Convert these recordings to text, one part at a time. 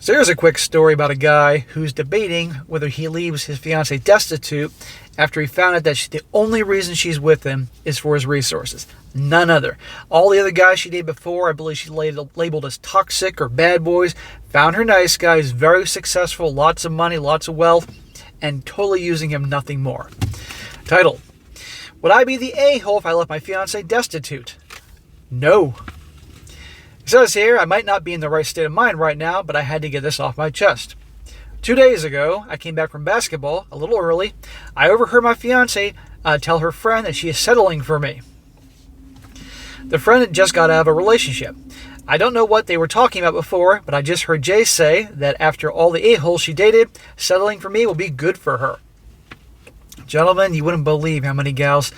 So here's a quick story about a guy who's debating whether he leaves his fiancée destitute after he found out that the only reason she's with him is for his resources. None other. All the other guys she dated before, I believe she labeled as toxic or bad boys, found her nice guy who's very successful, lots of money, lots of wealth, and totally using him, nothing more. Title: Would I be the a-hole if I left my fiancée destitute? No. It says here, I might not be in the right state of mind right now, but I had to get this off my chest. 2 days ago, I came back from basketball a little early. I overheard my fiancée tell her friend that she is settling for me. The friend had just got out of a relationship. I don't know what they were talking about before, but I just heard Jay say that after all the a-holes she dated, settling for me will be good for her. Gentlemen, you wouldn't believe how many gals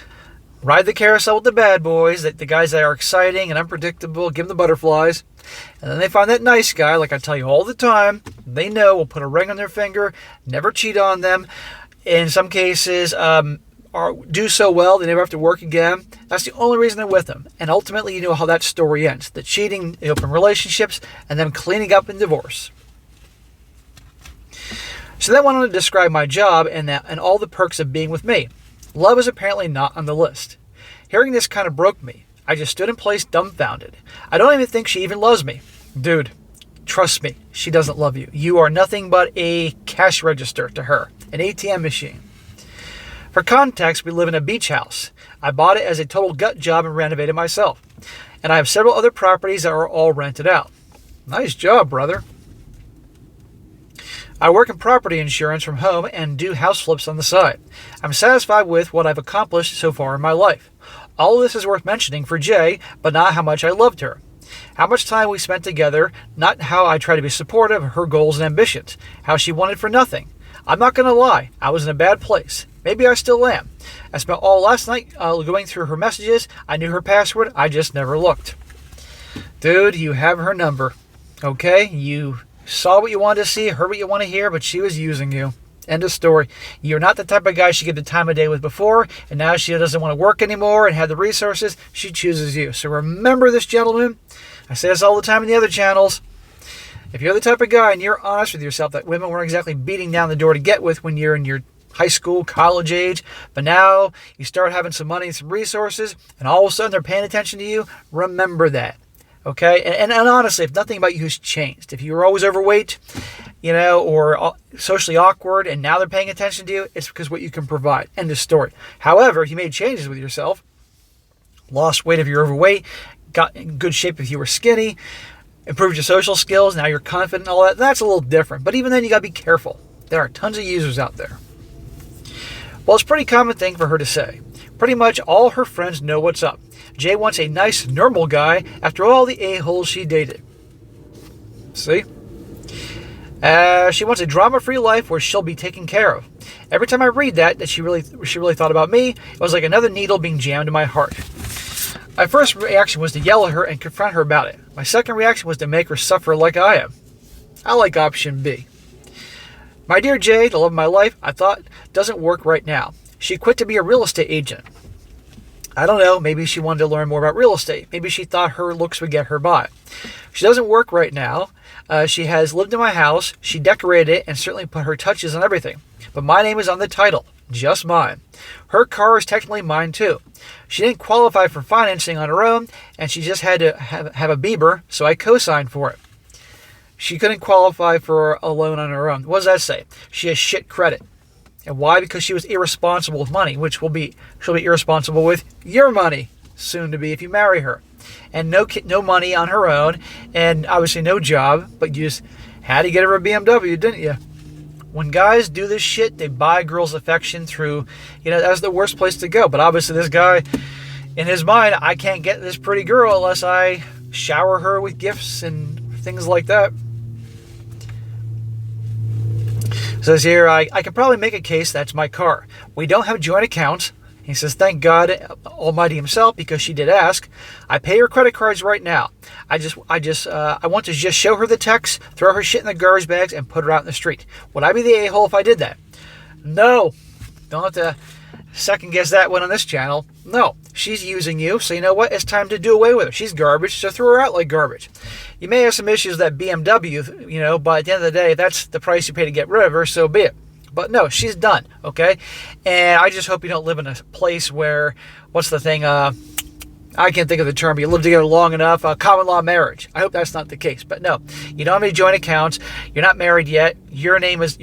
ride the carousel with the bad boys, the guys that are exciting and unpredictable, give them the butterflies. And then they find that nice guy, like I tell you all the time, they know will put a ring on their finger, never cheat on them. In some cases, do so well, they never have to work again. That's the only reason they're with them. And ultimately, you know how that story ends. The cheating, the open relationships, and them cleaning up in divorce. So then I wanted to describe my job and all the perks of being with me. Love is apparently not on the list. Hearing this kind of broke me. I just stood in place dumbfounded. I don't even think she even loves me. Dude, trust me, she doesn't love you. You are nothing but a cash register to her, an ATM machine. For context, we live in a beach house. I bought it as a total gut job and renovated myself. And I have several other properties that are all rented out. Nice job, brother. I work in property insurance from home and do house flips on the side. I'm satisfied with what I've accomplished so far in my life. All of this is worth mentioning for Jay, but not how much I loved her. How much time we spent together, not how I try to be supportive of her goals and ambitions. How she wanted for nothing. I'm not going to lie, I was in a bad place. Maybe I still am. I spent all last night going through her messages. I knew her password, I just never looked. Dude, you have her number. Okay? You saw what you wanted to see, heard what you want to hear, but she was using you. End of story. You're not the type of guy she get the time of day with before, and now she doesn't want to work anymore and have the resources. She chooses you. So remember this, gentlemen. I say this all the time in the other channels. If you're the type of guy and you're honest with yourself that women weren't exactly beating down the door to get with when you're in your high school, college age, but now you start having some money and some resources, and all of a sudden they're paying attention to you, remember that. Okay? And honestly, if nothing about you has changed, if you were always overweight, or socially awkward, and now they're paying attention to you, it's because what you can provide. End of story. However, if you made changes with yourself, lost weight if you're overweight, got in good shape if you were skinny, improved your social skills, now you're confident and all that, that's a little different. But even then, you got to be careful. There are tons of users out there. Well, it's a pretty common thing for her to say. Pretty much all her friends know what's up. Jay wants a nice, normal guy after all the a-holes she dated. See? She wants a drama-free life where she'll be taken care of. Every time I read that she really thought about me, it was like another needle being jammed in my heart. My first reaction was to yell at her and confront her about it. My second reaction was to make her suffer like I am. I like option B. My dear Jay, the love of my life, I thought doesn't work right now. She quit to be a real estate agent. I don't know, maybe she wanted to learn more about real estate. Maybe she thought her looks would get her by. She doesn't work right now. She has lived in my house. She decorated it and certainly put her touches on everything. But my name is on the title. Just mine. Her car is technically mine too. She didn't qualify for financing on her own, and she just had to have a Bieber, so I co-signed for it. She couldn't qualify for a loan on her own. What does that say? She has shit credit. And why? Because she was irresponsible with money, which she'll be irresponsible with your money, soon to be if you marry her. And no money on her own, and obviously no job, but you just had to get her a BMW, didn't you? When guys do this shit, they buy girls' affection through, that's the worst place to go. But obviously this guy, in his mind, I can't get this pretty girl unless I shower her with gifts and things like that. It says here, I could probably make a case that's my car. We don't have joint accounts. He says, thank God Almighty himself, because she did ask. I pay her credit cards right now. I want to just show her the text, throw her shit in the garbage bags, and put her out in the street. Would I be the a-hole if I did that? No. Don't have to second guess that one on this channel. No, she's using you, so you know what? It's time to do away with her. She's garbage, so throw her out like garbage. You may have some issues with that BMW, you know, but at the end of the day, that's the price you pay to get rid of her, so be it. But no, she's done, okay? And I just hope you don't live in a place where, what's the thing, I can't think of the term, but you live together long enough, common law marriage. I hope that's not the case. But no, you don't have any joint accounts. You're not married yet. Your name is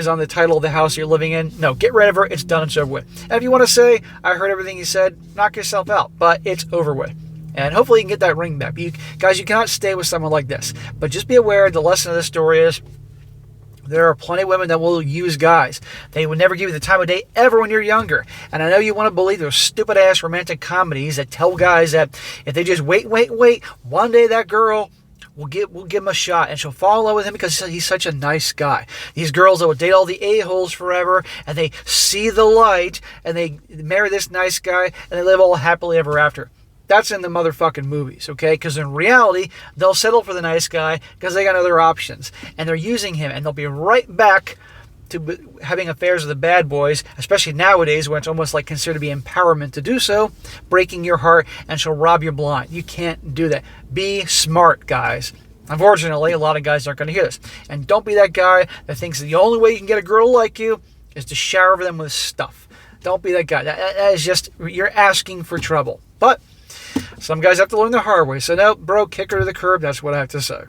on the title of the house you're living in. No, get rid of her. It's done and over with. And if you want to say, I heard everything you said, knock yourself out. But it's over with. And hopefully you can get that ring back. Guys, you cannot stay with someone like this. But just be aware, the lesson of this story is, there are plenty of women that will use guys. They would never give you the time of day ever when you're younger. And I know you want to believe those stupid-ass romantic comedies that tell guys that if they just wait, one day that girl will give him a shot and she'll fall in love with him because he's such a nice guy. These girls that will date all the a-holes forever and they see the light and they marry this nice guy and they live all happily ever after. That's in the motherfucking movies, okay? Because in reality, they'll settle for the nice guy because they got other options. And they're using him, and they'll be right back to having affairs with the bad boys, especially nowadays when it's almost like considered to be empowerment to do so, breaking your heart, and she'll rob you blind. You can't do that. Be smart, guys. Unfortunately, a lot of guys aren't going to hear this. And don't be that guy that thinks the only way you can get a girl like you is to shower them with stuff. Don't be that guy. That is just, you're asking for trouble. But some guys have to learn the hard way. So no, bro, kick her to the curb. That's what I have to say.